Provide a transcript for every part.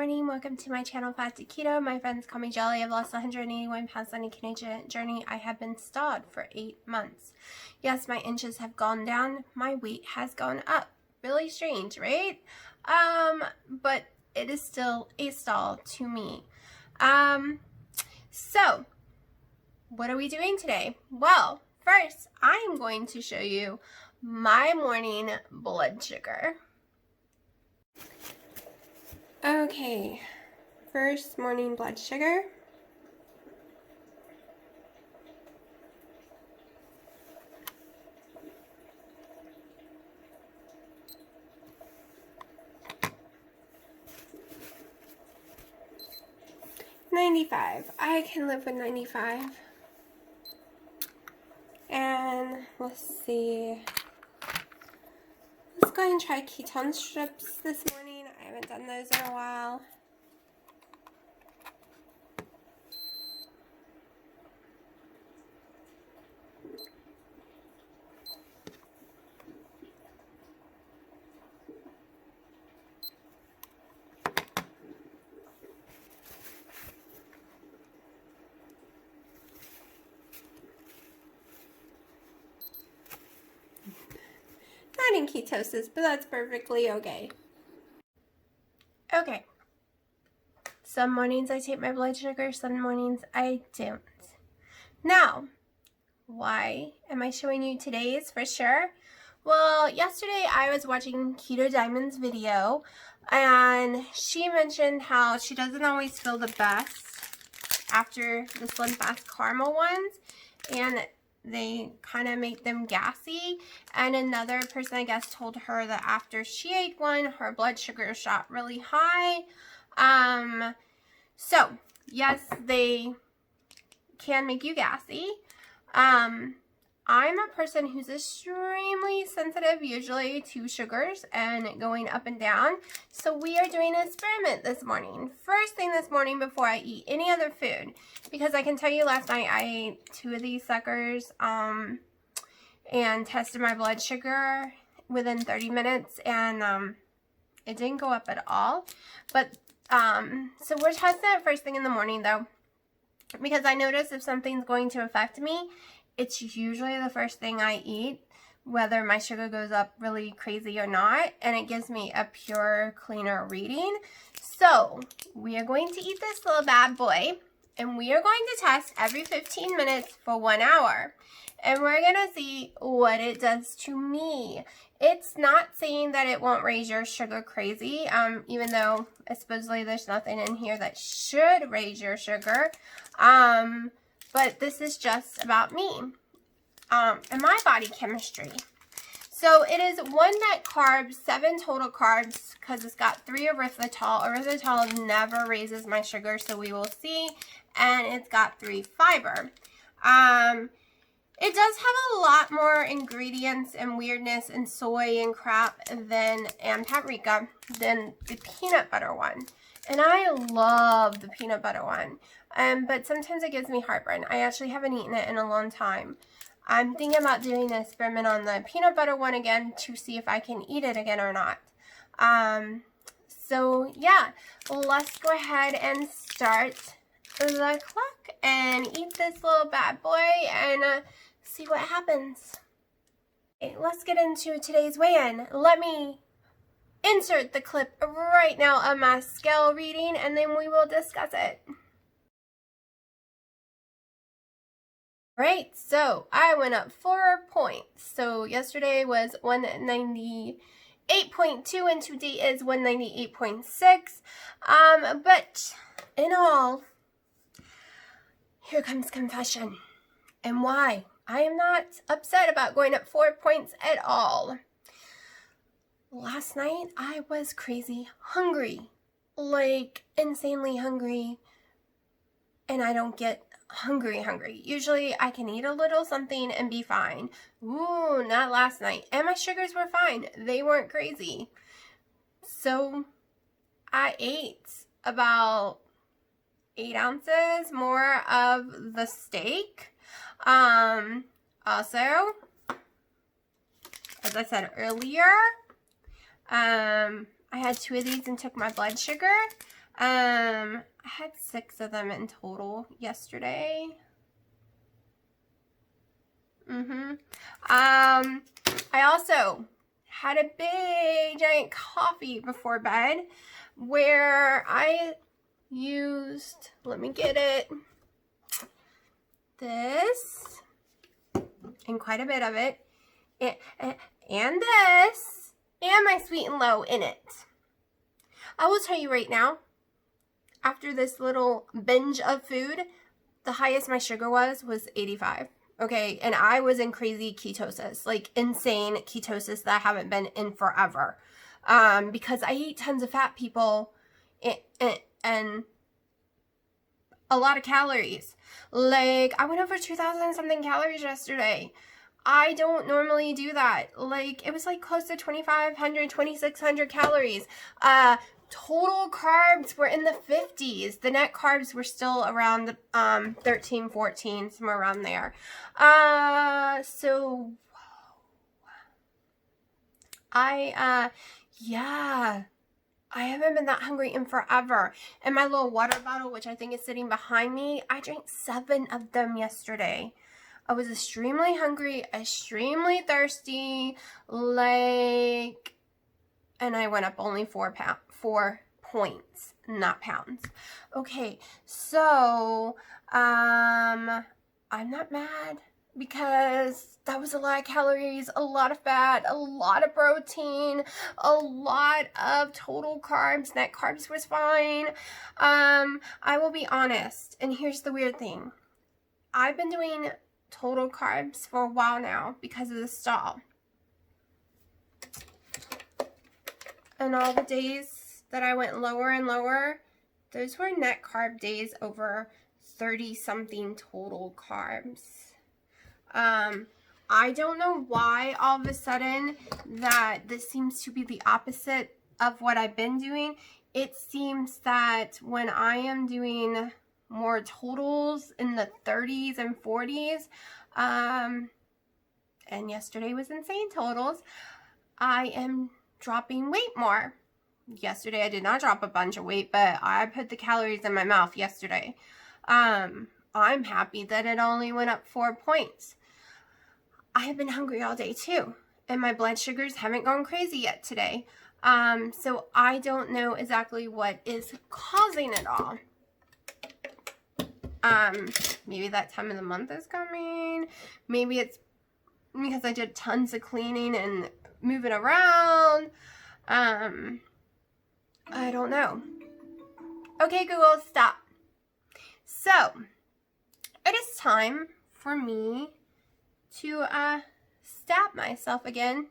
morning. Welcome to my channel, Fasted Keto. My friends call me Jelly. I've lost 181 pounds on a ketogenic journey. I have been stalled for 8 months. Yes, my inches have gone down. My weight has gone up. Really strange, right? But it is still a stall to me. So, what are we doing today? Well, first, I'm going to show you my morning blood sugar. Okay, first morning blood sugar. $95. I can live with 95. And let's see. Let's go ahead and try ketone strips this morning. I haven't done those in a while. Not in ketosis, but that's perfectly okay. Okay. Some mornings I take my blood sugar, some mornings I don't. Now, why am I showing you today's for sure? Well, yesterday I was watching Keto Diamond's video, and she mentioned how she doesn't always feel the best after the Slimfast caramel ones, and they kind of make them gassy. And another person, I guess, told her that after she ate one, her blood sugar shot really high. So yes, they can make you gassy. I'm a person who's extremely sensitive usually to sugars and going up and down. So we are doing an experiment this morning. First thing this morning before I eat any other food. Because I can tell you last night I ate 2 of these suckers and tested my blood sugar within 30 minutes. And it didn't go up at all. But so we're testing it first thing in the morning though. Because I notice if something's going to affect me, it's usually the first thing I eat, whether my sugar goes up really crazy or not, and it gives me a pure, cleaner reading. So, we are going to eat this little bad boy, and we are going to test every 15 minutes for 1 hour. And we're going to see what it does to me. It's not saying that it won't raise your sugar crazy, even though supposedly there's nothing in here that should raise your sugar. But this is just about me and my body chemistry. So it is 1 net carbs, 7 total carbs, because it's got 3 erythritol. Erythritol never raises my sugar, so we will see. And it's got 3 fiber. It does have a lot more ingredients and weirdness and soy and crap and paprika than the peanut butter one. And I love the peanut butter one. But sometimes it gives me heartburn. I actually haven't eaten it in a long time. I'm thinking about doing an experiment on the peanut butter one again to see if I can eat it again or not. So yeah, let's go ahead and start the clock and eat this little bad boy and see what happens. Okay, let's get into today's weigh-in. Let me insert the clip right now of my scale reading and then we will discuss it. Right, so I went up 4 points. So yesterday was 198.2 and today is 198.6. But in all, here comes confession. And why? I am not upset about going up 4 points at all. Last night I was crazy hungry, like insanely hungry, and I don't get hungry. Usually I can eat a little something and be fine. Ooh, not last night. And my sugars were fine. They weren't crazy. So I ate about 8 ounces more of the steak. Also, as I said earlier, I had 2 of these and took my blood sugar. I had 6 of them in total yesterday. I also had a big giant coffee before bed where I used, let me get it, this and quite a bit of it, and this, and my Sweet and Low in it. I will tell you right now, after this little binge of food, the highest my sugar was 85. Okay, and I was in crazy ketosis, like insane ketosis that I haven't been in forever. Because I eat tons of fat, people, and a lot of calories. Like, I went over 2,000 something calories yesterday. I don't normally do that. Like, it was like close to 2,500, 2,600 calories. Total carbs were in the 50s. The net carbs were still around 13, 14, somewhere around there. So yeah, I haven't been that hungry in forever. And my little water bottle, which I think is sitting behind me, I drank 7 of them yesterday. I was extremely hungry, extremely thirsty, like, and I went up only 4 points, not pounds. Okay, so, I'm not mad because that was a lot of calories, a lot of fat, a lot of protein, a lot of total carbs. Net carbs was fine. I will be honest, and here's the weird thing. I've been doing total carbs for a while now because of the stall. And all the days that I went lower and lower, those were net carb days over 30 something total carbs. I don't know why all of a sudden that this seems to be the opposite of what I've been doing. It seems that when I am doing more totals in the 30s and 40s, and yesterday was insane totals, I am dropping weight more. Yesterday I did not drop a bunch of weight, but I put the calories in my mouth yesterday. I'm happy that it only went up 4 points. I have been hungry all day too, and my blood sugars haven't gone crazy yet today. So I don't know exactly what is causing it all. Maybe that time of the month is coming. Maybe it's because I did tons of cleaning and moving around. I don't know. Okay, Google, stop. So, it is time for me to stab myself again.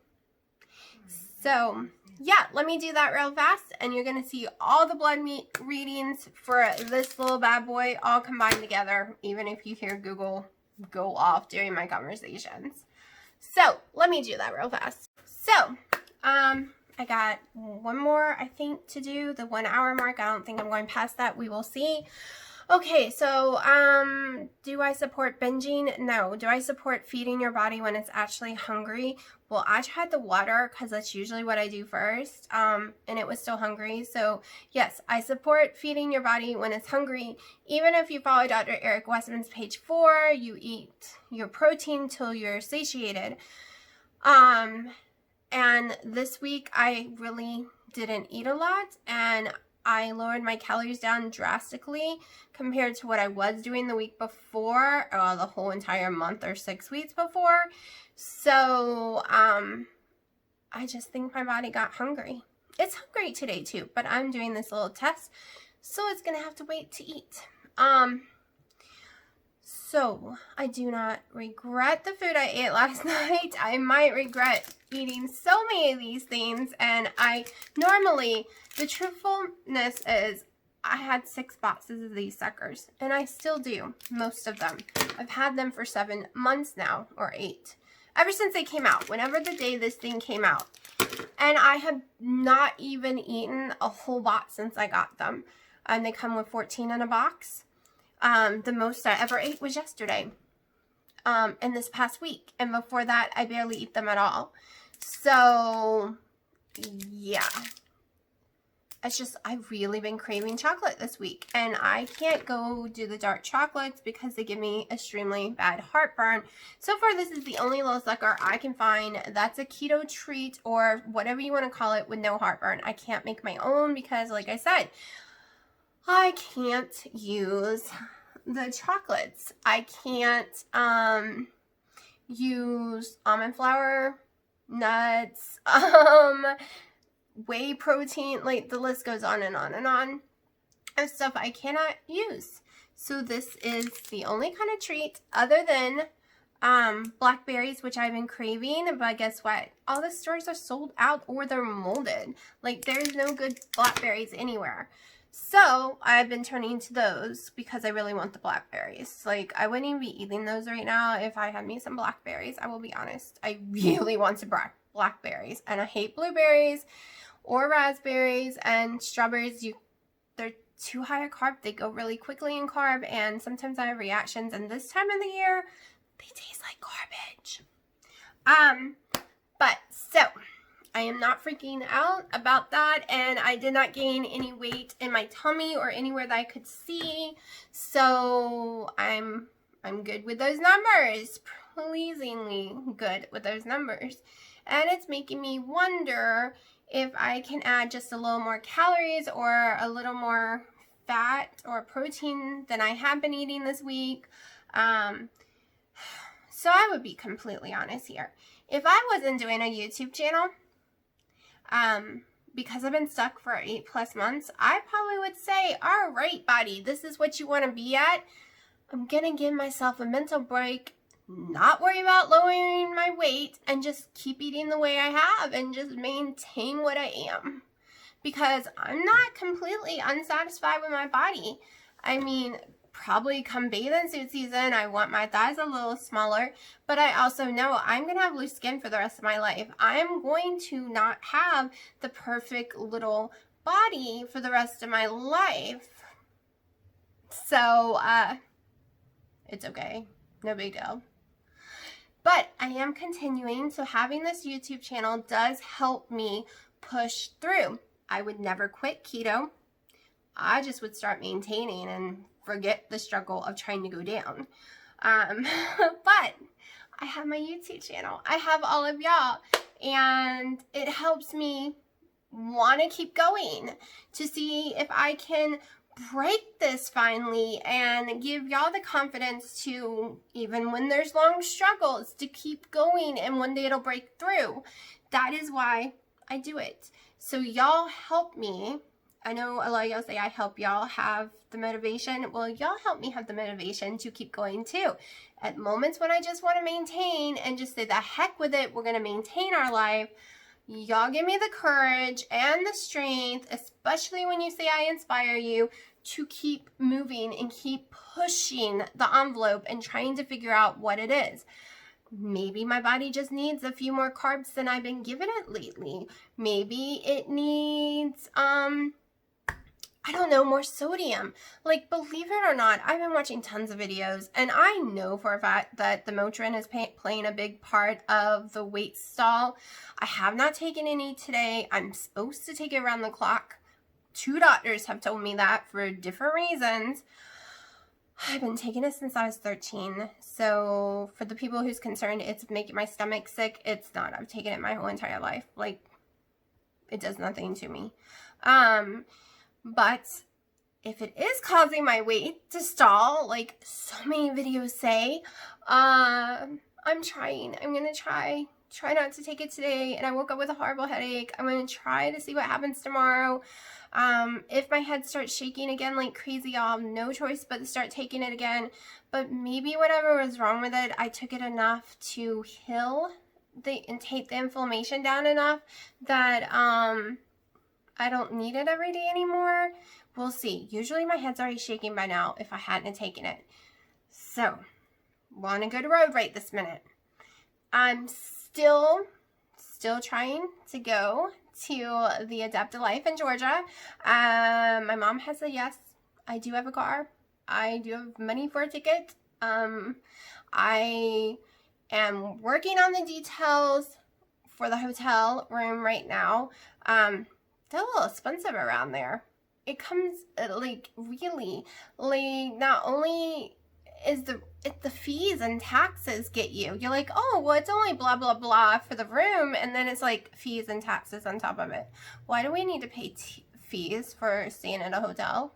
So, yeah, let me do that real fast, and you're going to see all the blood readings for this little bad boy all combined together, even if you hear Google go off during my conversations. So, let me do that real fast. So, I got one more, I think, to do, the 1 hour mark. I don't think I'm going past that. We will see. Okay, so, do I support binging? No. Do I support feeding your body when it's actually hungry? Well, I tried the water because that's usually what I do first, and it was still hungry. So, yes, I support feeding your body when it's hungry. Even if you follow Dr. Eric Westman's page 4, you eat your protein till you're satiated. And this week I really didn't eat a lot, and I lowered my calories down drastically compared to what I was doing the week before, or the whole entire month or 6 weeks before. So, I just think my body got hungry. It's hungry today too, but I'm doing this little test, so it's gonna have to wait to eat. So, I do not regret the food I ate last night. I might regret eating so many of these things, and normally, the truthfulness is, I had 6 boxes of these suckers, and I still do, most of them. I've had them for 7 months now, or 8. Ever since they came out, whenever the day this thing came out. And I have not even eaten a whole box since I got them. And they come with 14 in a box. The most I ever ate was yesterday, and this past week. And before that, I barely eat them at all. So, yeah. it's just, I've really been craving chocolate this week, and I can't go do the dark chocolates because they give me extremely bad heartburn. So far, this is the only low sucker I can find that's a keto treat or whatever you want to call it with no heartburn. I can't make my own because, like I said, I can't use the chocolates. I can't use almond flour, nuts, whey protein, like the list goes on and on and on of stuff I cannot use. So this is the only kind of treat other than blackberries, which I've been craving, but guess what? All the stores are sold out or they're molded. Like there's no good blackberries anywhere. So I've been turning to those because I really want the blackberries. Like I wouldn't even be eating those right now if I had me some blackberries. I will be honest. I really want some blackberries, and I hate blueberries or raspberries and strawberries. They're too high a carb. They go really quickly in carb, and sometimes I have reactions, and this time of the year they taste like garbage. But so I am not freaking out about that, and I did not gain any weight in my tummy or anywhere that I could see. So I'm good with those numbers. Pleasingly good with those numbers. And it's making me wonder if I can add just a little more calories or a little more fat or protein than I have been eating this week. So I would be completely honest here. If I wasn't doing a YouTube channel, because I've been stuck for 8+ months, I probably would say, all right, body, this is what you want to be at. I'm going to give myself a mental break, not worry about lowering my weight, and just keep eating the way I have and just maintain what I am. Because I'm not completely unsatisfied with my body. I mean, probably come bathing suit season, I want my thighs a little smaller, but I also know I'm going to have loose skin for the rest of my life. I'm going to not have the perfect little body for the rest of my life. So, it's okay. No big deal. But I am continuing, so having this YouTube channel does help me push through. I would never quit keto. I just would start maintaining and forget the struggle of trying to go down. But I have my YouTube channel. I have all of y'all, and it helps me want to keep going to see if I can break this finally and give y'all the confidence to, even when there's long struggles, to keep going, and one day it'll break through. That is why I do it. So y'all help me. I know a lot of y'all say I help y'all have the motivation. Well, y'all help me have the motivation to keep going too. At moments when I just want to maintain and just say the heck with it, we're going to maintain our life, y'all give me the courage and the strength, especially when you say I inspire you, to keep moving and keep pushing the envelope and trying to figure out what it is. Maybe my body just needs a few more carbs than I've been giving it lately. Maybe it needs, I don't know, more sodium. Like, believe it or not, I've been watching tons of videos, and I know for a fact that the Motrin is playing a big part of the weight stall. I have not taken any today. I'm supposed to take it around the clock. 2 doctors have told me that for different reasons. I've been taking it since I was 13. So for the people who's concerned it's making my stomach sick, it's not. I've taken it my whole entire life. Like, it does nothing to me. But if it is causing my weight to stall, like so many videos say, I'm trying. I'm going to try not to take it today. And I woke up with a horrible headache. I'm going to try to see what happens tomorrow. If my head starts shaking again like crazy, I'll have no choice but to start taking it again. But maybe whatever was wrong with it, I took it enough to heal and take the inflammation down enough that I don't need it every day anymore. We'll see. Usually my head's already shaking by now if I hadn't taken it. So, we're on a good road right this minute. I'm still trying to go to the Adaptive Life in Georgia. My mom has said yes. I do have a car. I do have money for a ticket. I am working on the details for the hotel room right now. they're a little expensive around there. It comes like really, like not only is the fees and taxes get you. You're like, oh, well, it's only blah, blah, blah for the room. And then it's like fees and taxes on top of it. Why do we need to pay fees for staying at a hotel?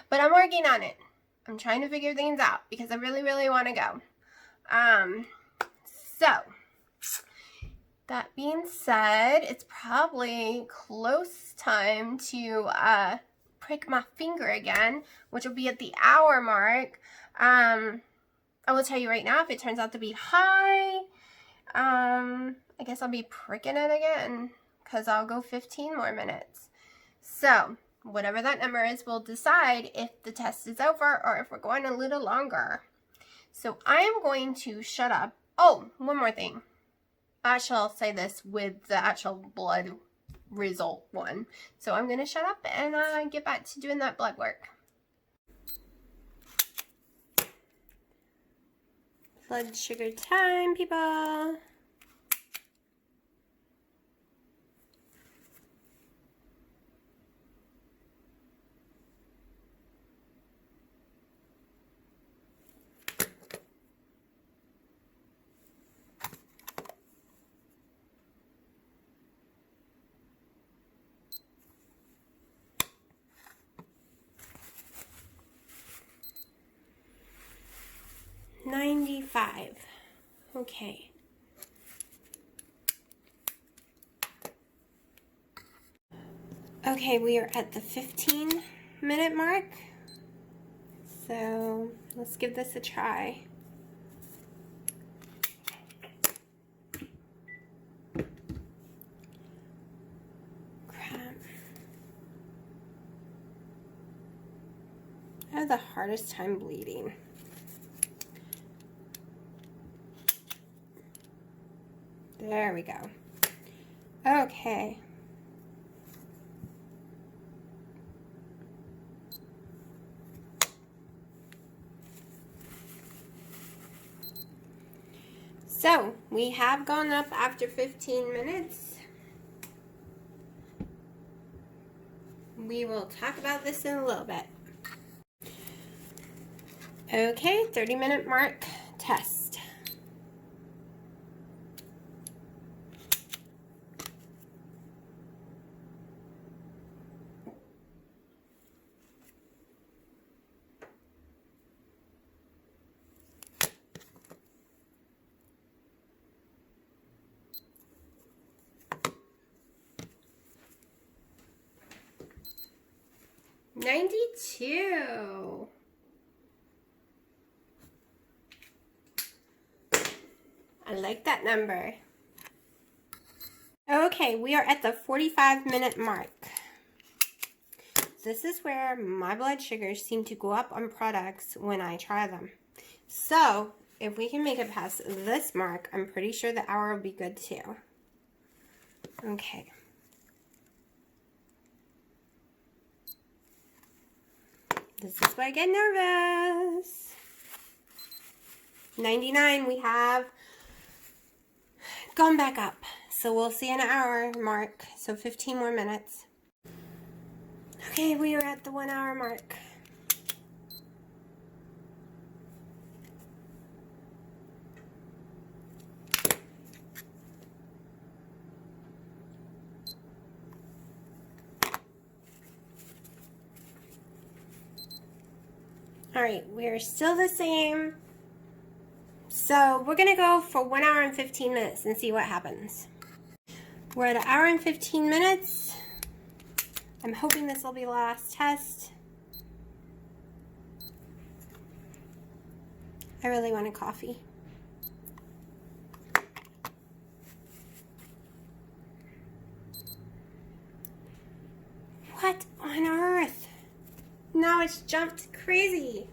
But I'm working on it. I'm trying to figure things out because I really, really want to go. So that being said, it's probably close time to prick my finger again, which will be at the hour mark. I will tell you right now, if it turns out to be high, I guess I'll be pricking it again because I'll go 15 more minutes. So whatever that number is, we'll decide if the test is over or if we're going a little longer. So I am going to shut up. Oh, one more thing. I shall say this with the actual blood result one. So I'm going to shut up and get back to doing that blood work. Blood sugar time, people. $95. Okay. Okay, we are at the 15-minute mark. So let's give this a try. Crap. I have the hardest time bleeding. There we go. Okay. So, we have gone up after 15 minutes. We will talk about this in a little bit. Okay, 30-minute mark test. $92. I like that number. Okay, we are at the 45-minute mark. This is where my blood sugars seem to go up on products when I try them. So, if we can make it past this mark, I'm pretty sure the hour will be good too. Okay. This is where I get nervous. 99, we have gone back up. So we'll see an hour mark. So 15 more minutes. Okay, we are at the 1 hour mark. All right, we're still the same. So we're gonna go for 1 hour and 15 minutes and see what happens. We're at 1 hour and 15 minutes. I'm hoping this will be the last test. I really want a coffee. What on earth? Now it's jumped crazy.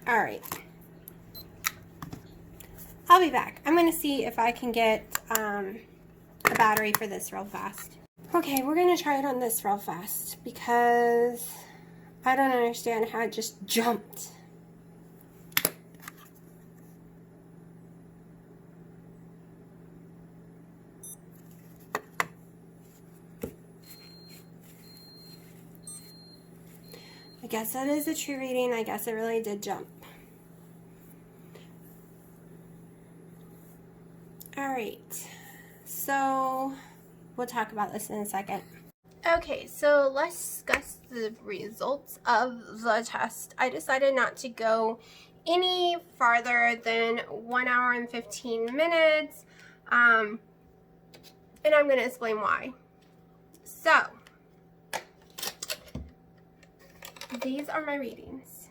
All right. I'll be back. I'm going to see if I can get a battery for this real fast. Okay, we're going to try it on this real fast because I don't understand how it just jumped. I guess that is a true reading. I guess it really did jump. All right, so we'll talk about this in a second. Okay, so let's discuss the results of the test. I decided not to go any farther than 1 hour and 15 minutes, and I'm going to explain why. So, these are my readings.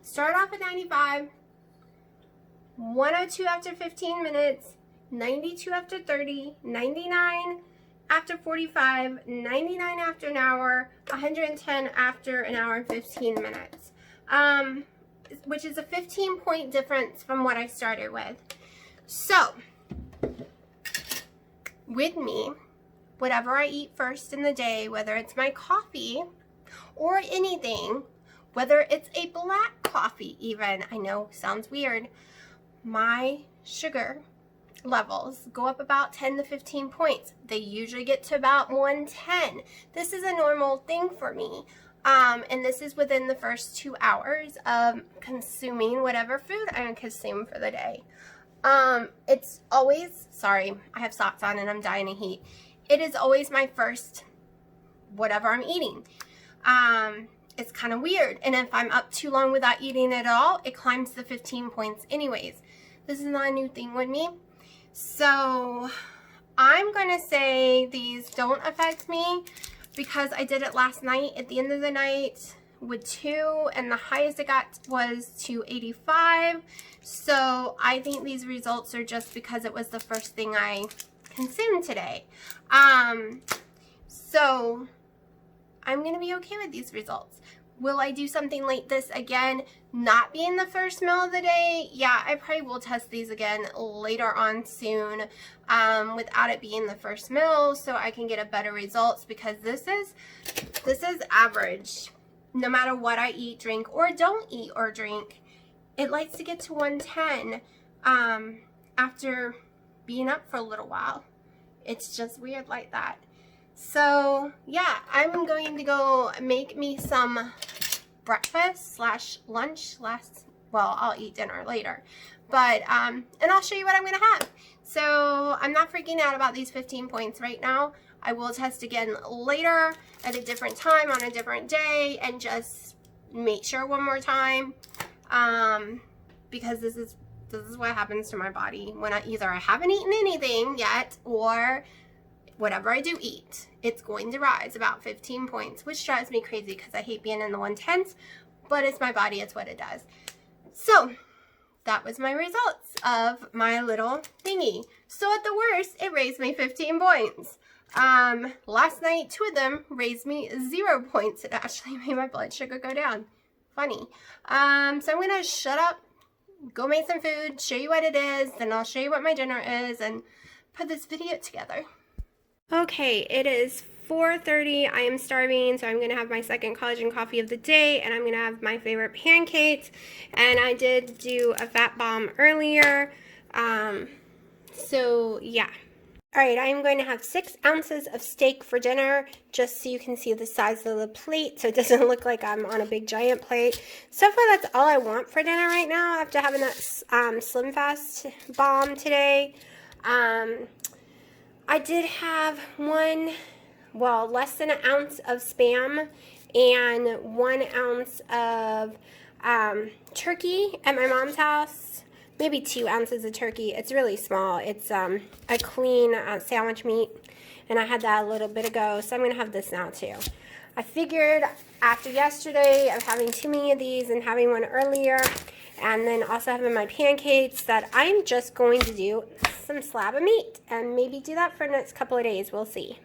Start off at 95, 102 after 15 minutes, 92 after 30, 99 after 45, 99 after an hour, 110 after an hour and 15 minutes, which is a 15-point difference from what I started with. So, with me, whatever I eat first in the day, whether it's my coffee or anything, whether it's a black coffee even, I know, sounds weird, my sugar levels go up about 10 to 15 points. They usually get to about 110. This is a normal thing for me. And this is within the first 2 hours of consuming whatever food I consume for the day. It's always, sorry, I have socks on and I'm dying of heat. It is always my first whatever I'm eating. It's kind of weird. And if I'm up too long without eating at all, it climbs to 15 points anyways. This is not a new thing with me. So I'm going to say these don't affect me because I did it last night at the end of the night with 2, and the highest it got was 285. So I think these results are just because it was the first thing I consumed today. So I'm going to be okay with these results. Will I do something like this again, not being the first meal of the day? Yeah, I probably will test these again later on soon without it being the first meal so I can get a better results, because this is average. No matter what I eat, drink, or don't eat or drink, it likes to get to 110 after being up for a little while. It's just weird like that. So yeah, I'm going to go make me some breakfast slash lunch well, I'll eat dinner later, but and I'll show you what I'm gonna have. So I'm not freaking out about these 15 points right now. I will test again later at a different time on a different day and just make sure one more time, because this is what happens to my body when I haven't eaten anything yet, or whatever I do eat, it's going to rise about 15 points, which drives me crazy because I hate being in the 110s, but it's my body, it's what it does. So that was my results of my little thingy. So at the worst, it raised me 15 points. Last night, 2 of them raised me 0 points. It actually made my blood sugar go down. Funny. So I'm gonna shut up, go make some food, show you what it is, then I'll show you what my dinner is, and put this video together. Okay, it is 4:30. I am starving, so I'm going to have my second collagen coffee of the day, and I'm going to have my favorite pancakes. And I did do a fat bomb earlier, so yeah. Alright, I'm going to have 6 ounces of steak for dinner, just so you can see the size of the plate, so it doesn't look like I'm on a big giant plate. So far, that's all I want for dinner right now, after having that Slimfast bomb today. I did have less than an ounce of Spam and 1 ounce of turkey at my mom's house. Maybe 2 ounces of turkey. It's really small. It's a clean sandwich meat, and I had that a little bit ago, so I'm going to have this now too. I figured after yesterday of having too many of these and having one earlier, and then also having my pancakes, that I'm just going to do some slab of meat and maybe do that for the next couple of days. We'll see.